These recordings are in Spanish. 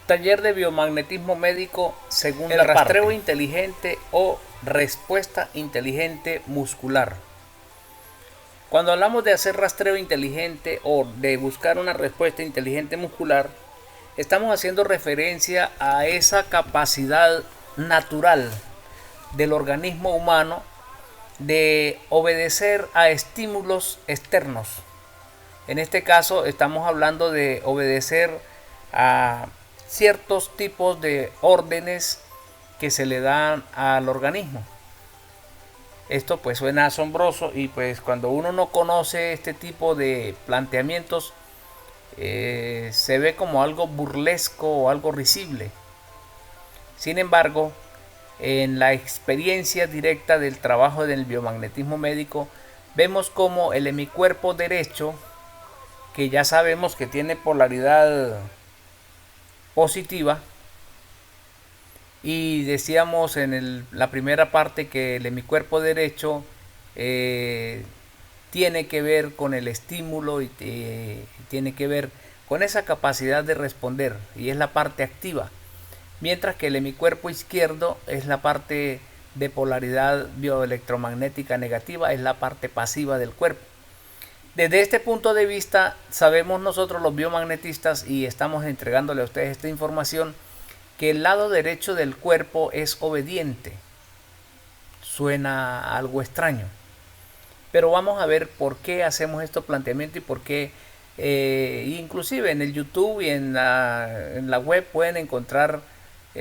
Taller de biomagnetismo médico, segunda El rastreo parte. inteligente o respuesta inteligente muscular. Cuando hablamos de hacer rastreo inteligente o de buscar una respuesta inteligente muscular, estamos haciendo referencia a esa capacidad natural del organismo humano de obedecer a estímulos externos. En este caso estamos hablando de obedecer a ciertos tipos de órdenes que se le dan al organismo. Esto pues suena asombroso y pues cuando uno no conoce este tipo de planteamientos se ve como algo burlesco o algo risible. Sin embargo, en la experiencia directa del trabajo del biomagnetismo médico, vemos como el hemicuerpo derecho, que ya sabemos que tiene polaridad positiva, y decíamos en la primera parte que el hemicuerpo derecho tiene que ver con el estímulo y tiene que ver con esa capacidad de responder y es la parte activa, mientras que el hemicuerpo izquierdo es la parte de polaridad bioelectromagnética negativa, es la parte pasiva del cuerpo. Desde este punto de vista sabemos nosotros los biomagnetistas, y estamos entregándole a ustedes esta información, que el lado derecho del cuerpo es obediente. Suena algo extraño, pero vamos a ver por qué hacemos estos planteamientos y por qué inclusive en el YouTube y en la web pueden encontrar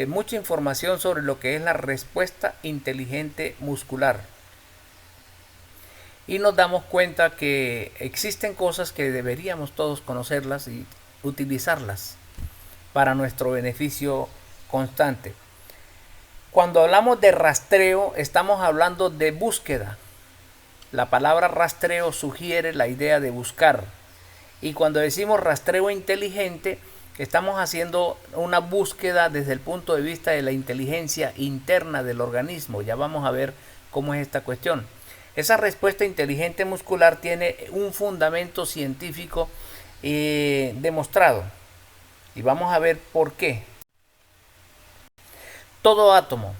mucha información sobre lo que es la respuesta inteligente muscular. Y nos damos cuenta que existen cosas que deberíamos todos conocerlas y utilizarlas para nuestro beneficio constante. Cuando hablamos de rastreo, estamos hablando de búsqueda. La palabra rastreo sugiere la idea de buscar. Y cuando decimos rastreo inteligente, estamos haciendo una búsqueda desde el punto de vista de la inteligencia interna del organismo. Ya vamos a ver cómo es esta cuestión. Esa respuesta inteligente muscular tiene un fundamento científico demostrado. Y vamos a ver por qué. Todo átomo,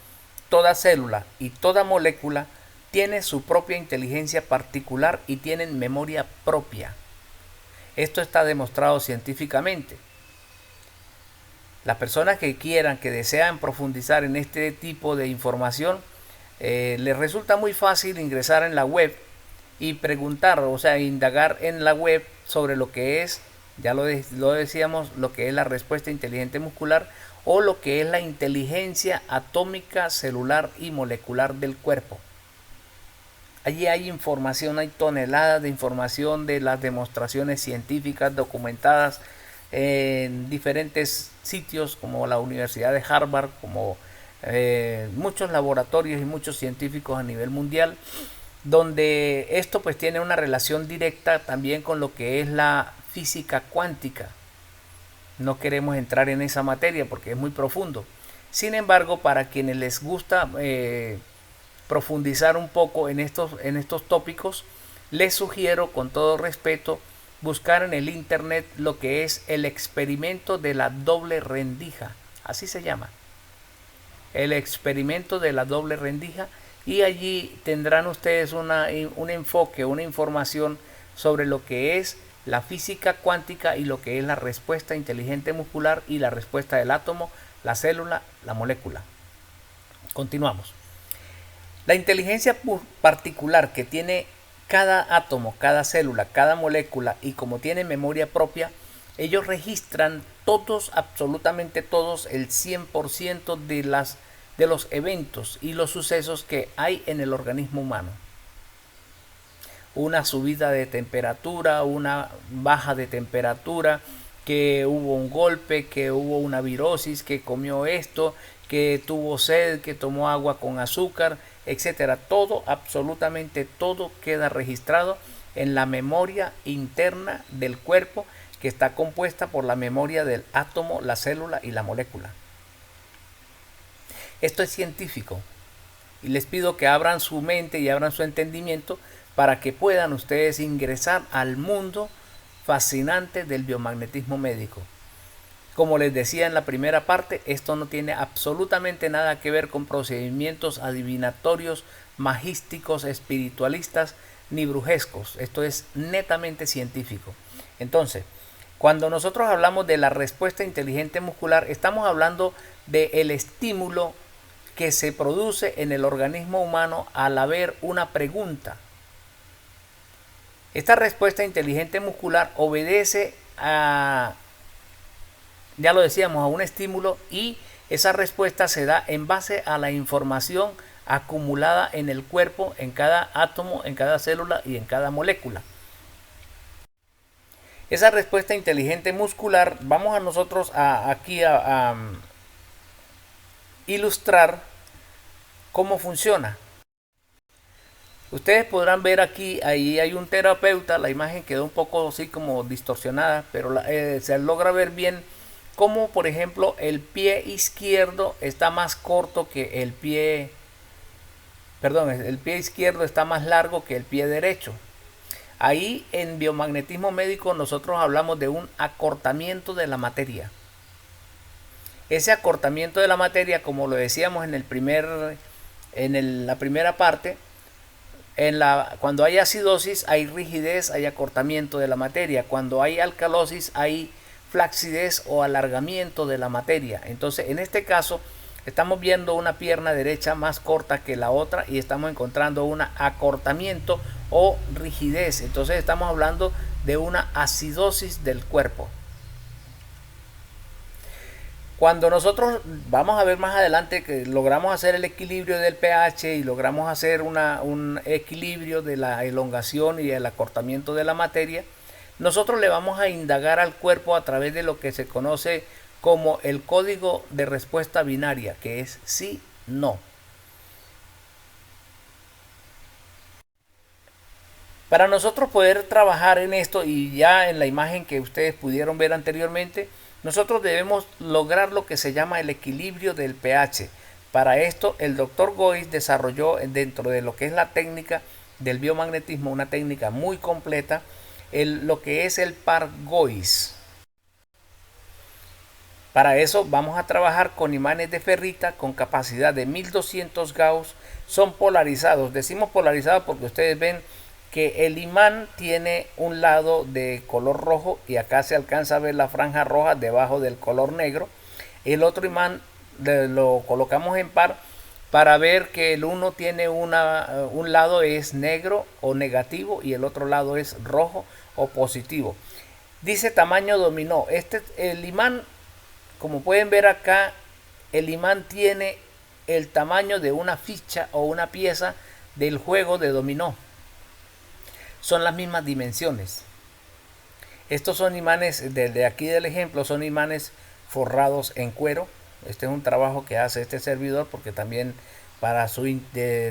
toda célula y toda molécula tiene su propia inteligencia particular y tienen memoria propia. Esto está demostrado científicamente. Las personas que quieran, que desean profundizar en este tipo de información, les resulta muy fácil ingresar en la web y preguntar, o sea, indagar en la web sobre lo que es, ya lo decíamos, lo que es la respuesta inteligente muscular o lo que es la inteligencia atómica, celular y molecular del cuerpo. Allí hay información, hay toneladas de información de las demostraciones científicas documentadas en diferentes sitios como la Universidad de Harvard, como muchos laboratorios y muchos científicos a nivel mundial, donde esto pues tiene una relación directa también con lo que es la física cuántica. No queremos entrar en esa materia porque es muy profundo. Sin embargo, para quienes les gusta profundizar un poco en estos tópicos, les sugiero con todo respeto buscar en el internet lo que es el experimento de la doble rendija. Así se llama. El experimento de la doble rendija, y allí tendrán ustedes un enfoque, una información sobre lo que es la física cuántica y lo que es la respuesta inteligente muscular y la respuesta del átomo, la célula, la molécula. Continuamos. La inteligencia particular que tiene cada átomo, cada célula, cada molécula, y como tiene memoria propia, ellos registran todos, absolutamente todos, el 100% de los eventos y los sucesos que hay en el organismo humano. Una subida de temperatura, una baja de temperatura, que hubo un golpe, que hubo una virosis, que comió esto, que tuvo sed, que tomó agua con azúcar, etcétera. Todo, absolutamente todo queda registrado en la memoria interna del cuerpo, que está compuesta por la memoria del átomo, la célula y la molécula. Esto es científico y les pido que abran su mente y abran su entendimiento para que puedan ustedes ingresar al mundo fascinante del biomagnetismo médico. Como les decía en la primera parte, esto no tiene absolutamente nada que ver con procedimientos adivinatorios, magísticos, espiritualistas ni brujescos. Esto es netamente científico. Entonces, cuando nosotros hablamos de la respuesta inteligente muscular, estamos hablando del estímulo que se produce en el organismo humano al haber una pregunta. Esta respuesta inteligente muscular obedece a, ya lo decíamos, a un estímulo, y esa respuesta se da en base a la información acumulada en el cuerpo, en cada átomo, en cada célula y en cada molécula. Esa respuesta inteligente muscular, vamos a nosotros aquí a ilustrar cómo funciona. Ustedes podrán ver aquí, ahí hay un terapeuta, la imagen quedó un poco así como distorsionada, pero se logra ver bien cómo, por ejemplo, el pie izquierdo está más corto que el pie, perdón, el pie izquierdo está más largo que el pie derecho. Ahí en biomagnetismo médico nosotros hablamos de un acortamiento de la materia. Ese acortamiento de la materia, como lo decíamos en la primera parte, cuando hay acidosis hay rigidez, hay acortamiento de la materia. Cuando hay alcalosis hay flacidez o alargamiento de la materia. Entonces, en este caso, estamos viendo una pierna derecha más corta que la otra y estamos encontrando un acortamiento o rigidez. Entonces, estamos hablando de una acidosis del cuerpo. Cuando nosotros vamos a ver más adelante que logramos hacer el equilibrio del pH y logramos hacer un equilibrio de la elongación y el acortamiento de la materia, nosotros le vamos a indagar al cuerpo a través de lo que se conoce como el código de respuesta binaria, que es sí, no. Para nosotros poder trabajar en esto, y ya en la imagen que ustedes pudieron ver anteriormente, nosotros debemos lograr lo que se llama el equilibrio del pH. Para esto, el Dr. Goiz desarrolló dentro de lo que es la técnica del biomagnetismo, una técnica muy completa, lo que es el par Goiz. Para eso vamos a trabajar con imanes de ferrita con capacidad de 1200 Gauss. Son polarizados. Decimos polarizados porque ustedes ven que el imán tiene un lado de color rojo y acá se alcanza a ver la franja roja debajo del color negro. El otro imán lo colocamos en par para ver que el uno tiene un lado es negro o negativo y el otro lado es rojo o positivo. Dice tamaño dominó. El imán, como pueden ver acá, el imán tiene el tamaño de una ficha o una pieza del juego de dominó. Son las mismas dimensiones. Estos son imanes, desde aquí del ejemplo, son imanes forrados en cuero. Este es un trabajo que hace este servidor porque también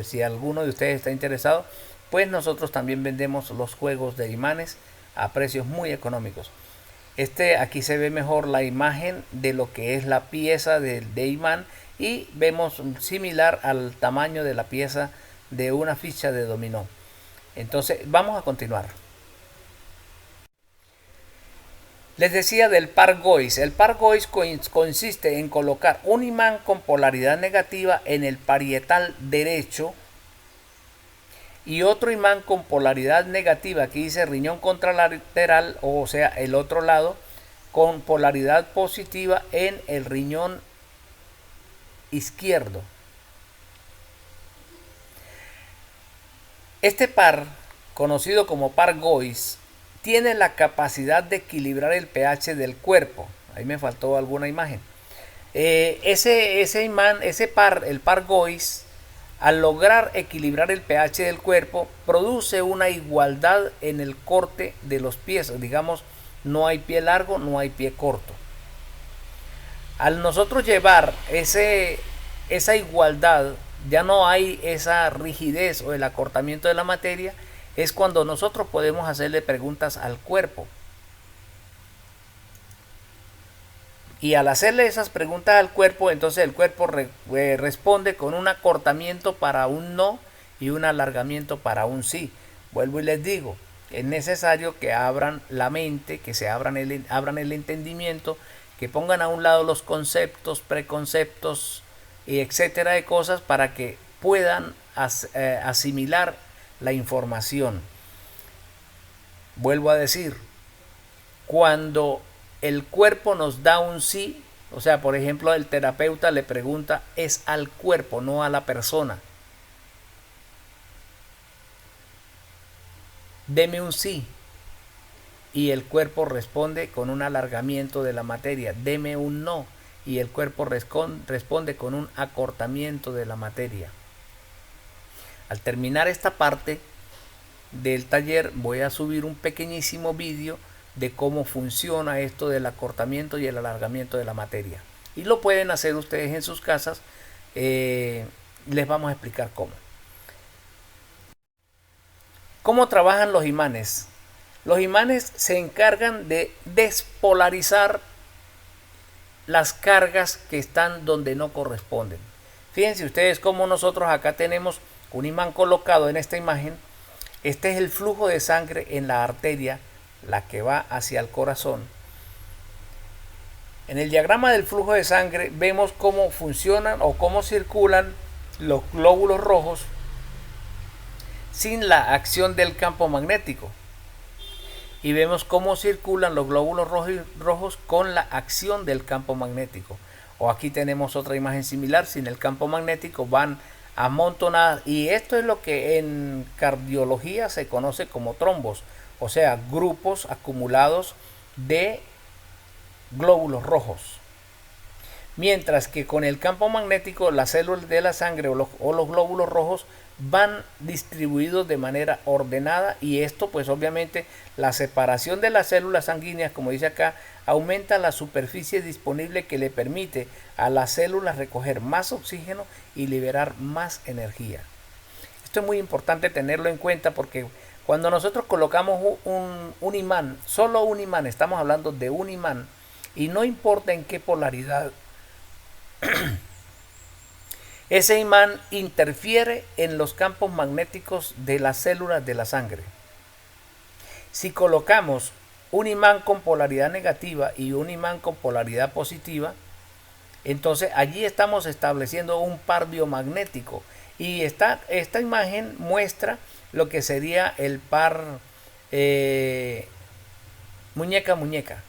si alguno de ustedes está interesado, pues nosotros también vendemos los juegos de imanes a precios muy económicos. Aquí se ve mejor la imagen de lo que es la pieza de imán y vemos similar al tamaño de la pieza de una ficha de dominó. Entonces vamos a continuar. Les decía del par Goiz. El par Goiz consiste en colocar un imán con polaridad negativa en el parietal derecho y otro imán con polaridad negativa, aquí dice riñón contralateral, o sea el otro lado, con polaridad positiva en el riñón izquierdo. Este par, conocido como par Goiz, tiene la capacidad de equilibrar el pH del cuerpo. Ahí me faltó alguna imagen. Ese imán, el par Goiz, al lograr equilibrar el pH del cuerpo, produce una igualdad en el corte de los pies. Digamos, no hay pie largo, no hay pie corto. Al nosotros llevar esa igualdad, ya no hay esa rigidez o el acortamiento de la materia, es cuando nosotros podemos hacerle preguntas al cuerpo. Y al hacerle esas preguntas al cuerpo, entonces el cuerpo responde con un acortamiento para un no y un alargamiento para un sí. Vuelvo y les digo, es necesario que abran la mente, que abran el entendimiento, que pongan a un lado los conceptos, preconceptos y etcétera de cosas para que puedan asimilar la información. Vuelvo a decir, cuando el cuerpo nos da un sí, o sea, por ejemplo, el terapeuta le pregunta, es al cuerpo, no a la persona. Deme un sí. Y el cuerpo responde con un alargamiento de la materia. Deme un no. Y el cuerpo responde con un acortamiento de la materia. Al terminar esta parte del taller voy a subir un pequeñísimo vídeo de cómo funciona esto del acortamiento y el alargamiento de la materia. Y lo pueden hacer ustedes en sus casas. Les vamos a explicar cómo. ¿Cómo trabajan los imanes? Los imanes se encargan de despolarizar las cargas que están donde no corresponden. Fíjense ustedes cómo nosotros acá tenemos un imán colocado en esta imagen. Este es el flujo de sangre en la arteria, la que va hacia el corazón. En el diagrama del flujo de sangre vemos cómo funcionan o cómo circulan los glóbulos rojos sin la acción del campo magnético. Y vemos cómo circulan los glóbulos rojos con la acción del campo magnético. O aquí tenemos otra imagen similar, sin el campo magnético van amontonadas. Y esto es lo que en cardiología se conoce como trombos, o sea, grupos acumulados de glóbulos rojos. Mientras que con el campo magnético las células de la sangre o los glóbulos rojos van distribuidos de manera ordenada, y esto pues obviamente la separación de las células sanguíneas, como dice acá, aumenta la superficie disponible que le permite a las células recoger más oxígeno y liberar más energía. Esto es muy importante tenerlo en cuenta, porque cuando nosotros colocamos un imán, solo un imán, estamos hablando de un imán, y no importa en qué polaridad ese imán interfiere en los campos magnéticos de las células de la sangre. Si colocamos un imán con polaridad negativa y un imán con polaridad positiva, entonces allí estamos estableciendo un par biomagnético, y esta imagen muestra lo que sería el par muñeca-muñeca.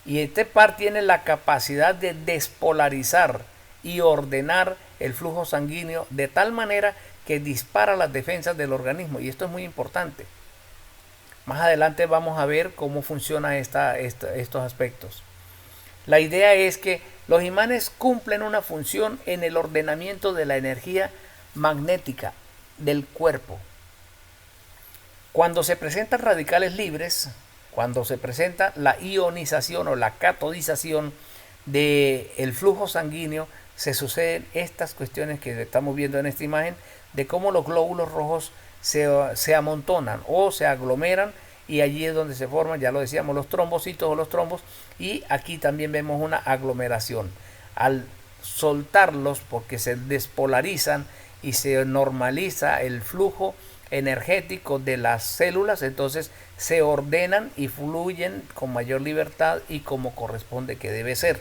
Y este par tiene la capacidad de despolarizar y ordenar el flujo sanguíneo de tal manera que dispara las defensas del organismo, y esto es muy importante. Más adelante vamos a ver cómo funciona estos aspectos. La idea es que los imanes cumplen una función en el ordenamiento de la energía magnética del cuerpo. Cuando se presentan radicales libres, cuando se presenta la ionización o la catodización del flujo sanguíneo, se suceden estas cuestiones que estamos viendo en esta imagen, de cómo los glóbulos rojos se amontonan o se aglomeran, y allí es donde se forman, ya lo decíamos, los trombocitos o los trombos, y aquí también vemos una aglomeración. Al soltarlos, porque se despolarizan y se normaliza el flujo energético de las células, entonces se ordenan y fluyen con mayor libertad y como corresponde que debe ser.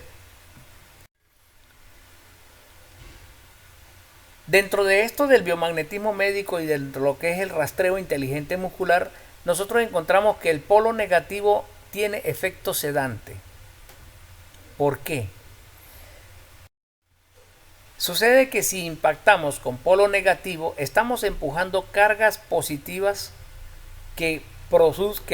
Dentro de esto del biomagnetismo médico y de lo que es el rastreo inteligente muscular, nosotros encontramos que el polo negativo tiene efecto sedante. ¿Por qué? Sucede que si impactamos con polo negativo, estamos empujando cargas positivas que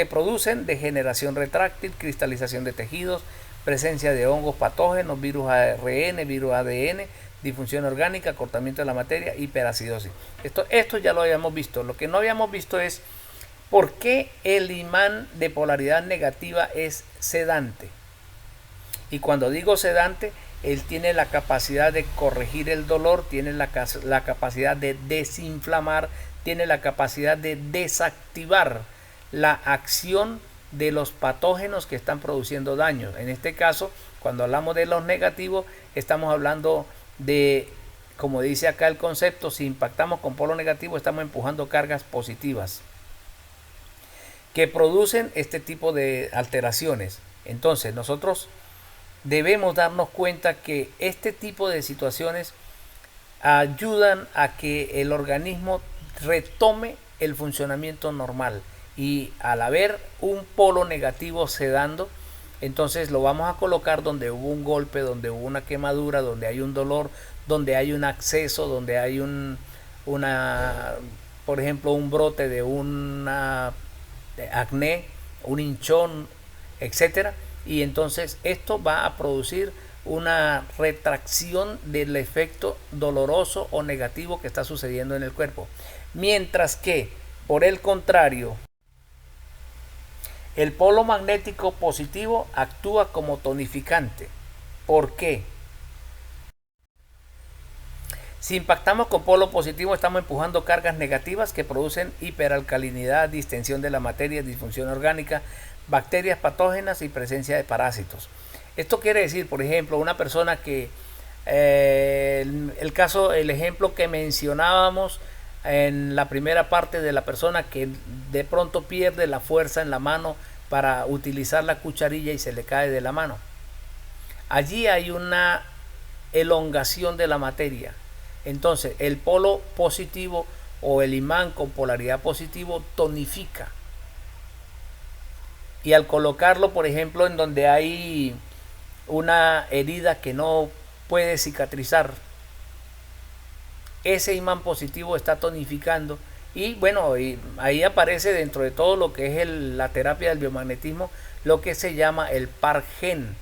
producen degeneración retráctil, cristalización de tejidos, presencia de hongos patógenos, virus ARN, virus ADN, disfunción orgánica, cortamiento de la materia, hiperacidosis. Esto ya lo habíamos visto. Lo que no habíamos visto es por qué el imán de polaridad negativa es sedante. Y cuando digo sedante, él tiene la capacidad de corregir el dolor, tiene la capacidad de desinflamar, tiene la capacidad de desactivar la acción de los patógenos que están produciendo daño. En este caso, cuando hablamos de los negativos, estamos hablando de, como dice acá el concepto, si impactamos con polo negativo, estamos empujando cargas positivas que producen este tipo de alteraciones. Entonces, nosotros debemos darnos cuenta que este tipo de situaciones ayudan a que el organismo retome el funcionamiento normal, y al haber un polo negativo se dando, entonces lo vamos a colocar donde hubo un golpe, donde hubo una quemadura, donde hay un dolor, donde hay un acceso, donde hay por ejemplo, un brote de una acné, un hinchón, etcétera. Y entonces esto va a producir una retracción del efecto doloroso o negativo que está sucediendo en el cuerpo. Mientras que, por el contrario, el polo magnético positivo actúa como tonificante. ¿Por qué? Si impactamos con polo positivo, estamos empujando cargas negativas que producen hiperalcalinidad, distensión de la materia, disfunción orgánica, bacterias patógenas y presencia de parásitos. Esto quiere decir, por ejemplo, una persona que el ejemplo que mencionábamos en la primera parte, de la persona que de pronto pierde la fuerza en la mano para utilizar la cucharilla y se le cae de la mano. Allí hay una elongación de la materia. Entonces el polo positivo o el imán con polaridad positivo tonifica, y al colocarlo, por ejemplo, en donde hay una herida que no puede cicatrizar, ese imán positivo está tonificando. Y bueno, y ahí aparece dentro de todo lo que es la terapia del biomagnetismo lo que se llama el par gen.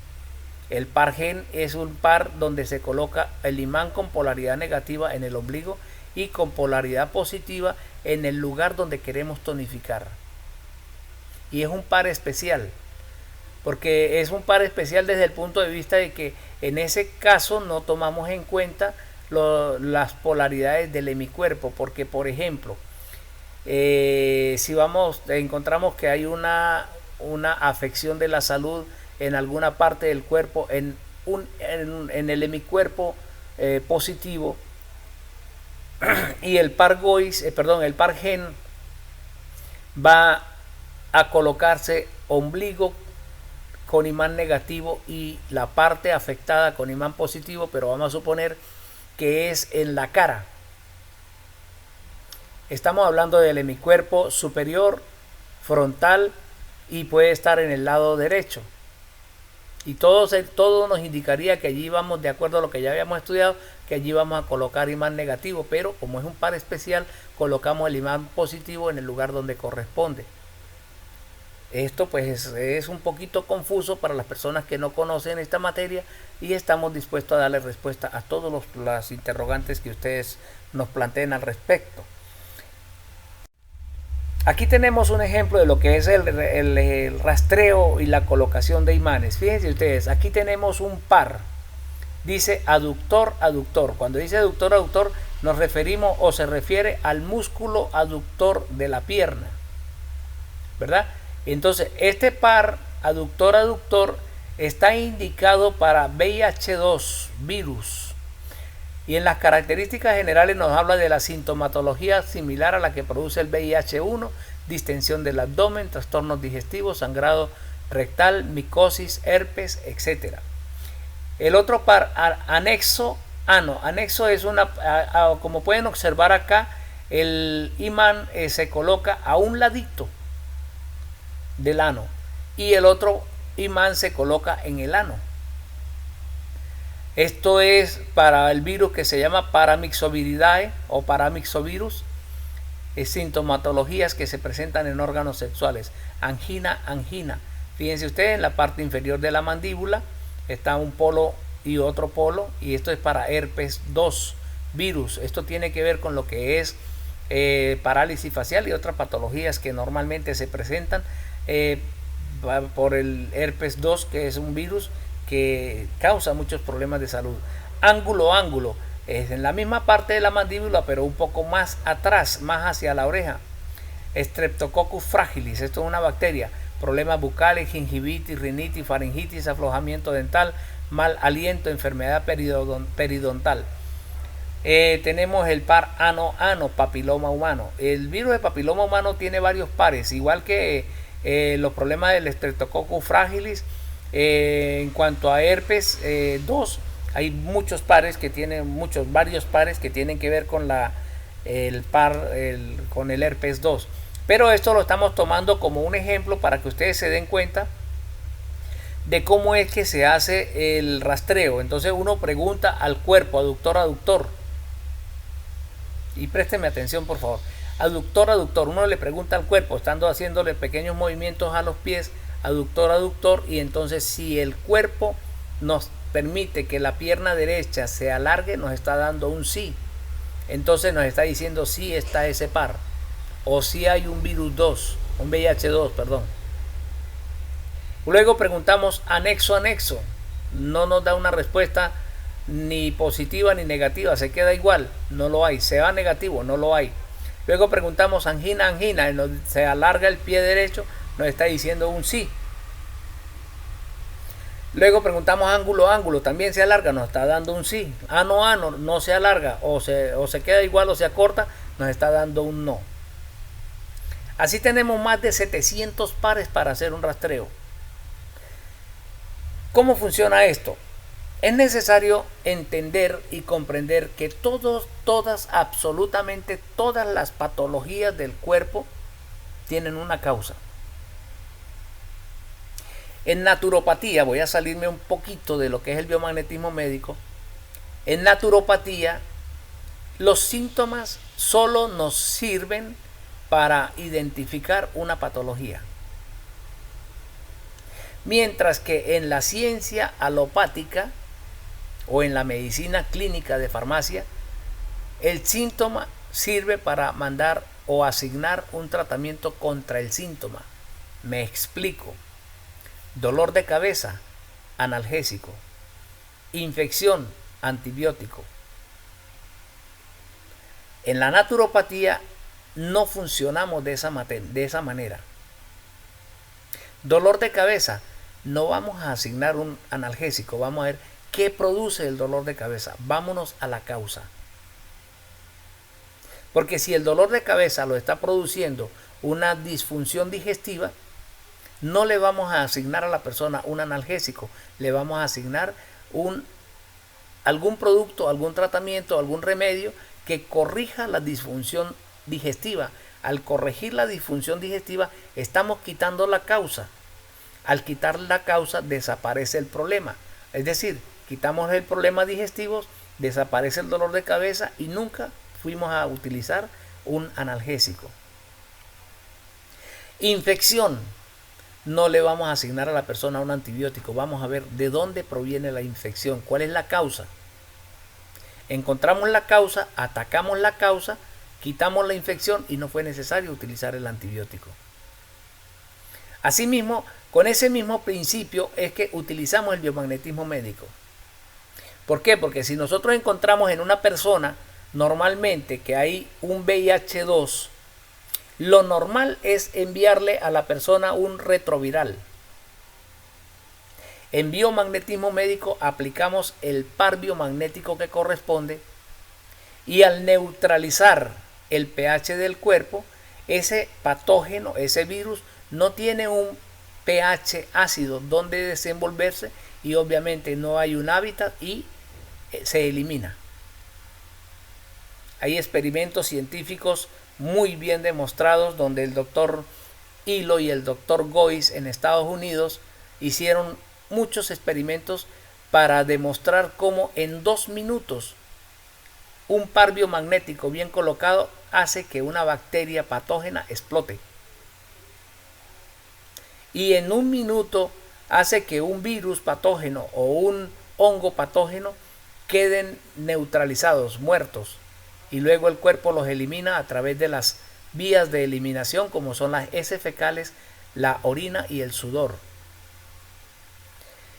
El par gen es un par donde se coloca el imán con polaridad negativa en el ombligo y con polaridad positiva en el lugar donde queremos tonificar. Y es un par especial, porque es un par especial desde el punto de vista de que en ese caso no tomamos en cuenta las polaridades del hemicuerpo, porque por ejemplo, si encontramos que hay una afección de la salud en alguna parte del cuerpo, en el hemicuerpo positivo, y el par gen va a colocarse ombligo con imán negativo y la parte afectada con imán positivo, pero vamos a suponer que es en la cara. Estamos hablando del hemicuerpo superior, frontal, y puede estar en el lado derecho. Y todo nos indicaría que allí vamos, de acuerdo a lo que ya habíamos estudiado, que allí vamos a colocar imán negativo, pero como es un par especial, colocamos el imán positivo en el lugar donde corresponde. Esto pues es un poquito confuso para las personas que no conocen esta materia, y estamos dispuestos a darle respuesta a todos las interrogantes que ustedes nos planteen al respecto. Aquí tenemos un ejemplo de lo que es el rastreo y la colocación de imanes. Fíjense ustedes, aquí tenemos un par. Dice aductor, aductor. Cuando dice aductor, aductor, nos referimos o se refiere al músculo aductor de la pierna, ¿verdad? Entonces, este par aductor, aductor está indicado para VIH-2 virus. Y en las características generales nos habla de la sintomatología similar a la que produce el VIH-1, distensión del abdomen, trastornos digestivos, sangrado rectal, micosis, herpes, etc. El otro par, anexo ano. Anexo es como pueden observar acá, el imán se coloca a un ladito del ano y el otro imán se coloca en el ano. Esto es para el virus que se llama Paramyxoviridae o Paramyxovirus. Sintomatologías que se presentan en órganos sexuales. Angina. Fíjense ustedes, en la parte inferior de la mandíbula está un polo y otro polo, y esto es para herpes 2 virus. Esto tiene que ver con lo que es parálisis facial y otras patologías que normalmente se presentan por el herpes 2, que es un virus que causa muchos problemas de salud. Ángulo es en la misma parte de la mandíbula, pero un poco más atrás, más hacia la oreja. Streptococcus fragilis, esto es una bacteria. Problemas bucales, gingivitis, rinitis, faringitis, aflojamiento dental, mal aliento, enfermedad periodontal. Tenemos el par ano-ano, papiloma humano. El virus de papiloma humano tiene varios pares, igual que los problemas del Streptococcus fragilis. En cuanto a herpes 2, hay muchos pares que tienen, varios pares que tienen que ver con con el herpes 2. Pero esto lo estamos tomando como un ejemplo para que ustedes se den cuenta de cómo es que se hace el rastreo. Entonces uno pregunta al cuerpo, aductor, aductor. Y présteme atención, por favor. Aductor, aductor. Uno le pregunta al cuerpo, estando haciéndole pequeños movimientos a los pies, aductor, aductor. Y entonces si el cuerpo nos permite que la pierna derecha se alargue, nos está dando un sí. Entonces nos está diciendo sí está ese par. O si hay un virus 2, un VIH2, perdón. Luego preguntamos anexo, anexo. No nos da una respuesta ni positiva ni negativa, se queda igual, no lo hay. Se va negativo, no lo hay. Luego preguntamos angina, angina, se alarga el pie derecho, nos está diciendo un sí. Luego preguntamos ángulo, ángulo, también se alarga, nos está dando un sí. Ano, ano, no se alarga, o se queda igual o se acorta, nos está dando un no. Así tenemos más de 700 pares para hacer un rastreo. ¿Cómo funciona esto? Es necesario entender y comprender que absolutamente todas las patologías del cuerpo tienen una causa. En naturopatía, voy a salirme un poquito de lo que es el biomagnetismo médico. En naturopatía, los síntomas solo nos sirven para identificar una patología. Mientras que en la ciencia alopática o en la medicina clínica de farmacia, el síntoma sirve para mandar o asignar un tratamiento contra el síntoma. Me explico. Dolor de cabeza, analgésico. Infección, antibiótico. En la naturopatía no funcionamos de esa manera. Dolor de cabeza, no vamos a asignar un analgésico, vamos a ver qué produce el dolor de cabeza. Vámonos a la causa. Porque si el dolor de cabeza lo está produciendo una disfunción digestiva, no le vamos a asignar a la persona un analgésico, le vamos a asignar algún producto, algún tratamiento, algún remedio que corrija la disfunción digestiva. Al corregir la disfunción digestiva, estamos quitando la causa. Al quitar la causa, desaparece el problema. Es decir, quitamos el problema digestivo, desaparece el dolor de cabeza y nunca fuimos a utilizar un analgésico. Infección. No le vamos a asignar a la persona un antibiótico. Vamos a ver de dónde proviene la infección, cuál es la causa. Encontramos la causa, atacamos la causa, quitamos la infección y no fue necesario utilizar el antibiótico. Asimismo, con ese mismo principio es que utilizamos el biomagnetismo médico. ¿Por qué? Porque si nosotros encontramos en una persona normalmente que hay un VIH2, lo normal es enviarle a la persona un retroviral. En biomagnetismo médico aplicamos el par biomagnético que corresponde y al neutralizar el pH del cuerpo, ese patógeno, ese virus, no tiene un pH ácido donde desenvolverse y obviamente no hay un hábitat y se elimina. Hay experimentos científicos muy bien demostrados donde el doctor Hilo y el doctor Gois en Estados Unidos hicieron muchos experimentos para demostrar cómo en 2 minutos un par biomagnético bien colocado hace que una bacteria patógena explote. Y en 1 minuto hace que un virus patógeno o un hongo patógeno queden neutralizados, muertos. Y luego el cuerpo los elimina a través de las vías de eliminación como son las heces fecales, la orina y el sudor.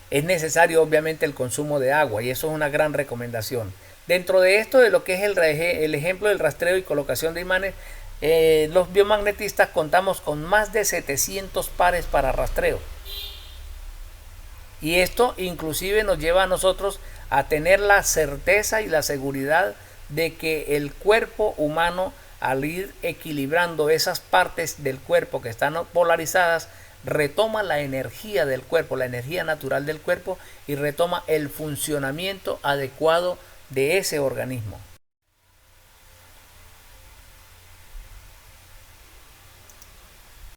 Es necesario obviamente el consumo de agua y eso es una gran recomendación. Dentro de esto de lo que es el ejemplo del rastreo y colocación de imanes, los biomagnetistas contamos con más de 700 pares para rastreo. Y esto inclusive nos lleva a nosotros a tener la certeza y la seguridad de que el cuerpo humano, al ir equilibrando esas partes del cuerpo que están polarizadas, retoma la energía del cuerpo, la energía natural del cuerpo, y retoma el funcionamiento adecuado de ese organismo.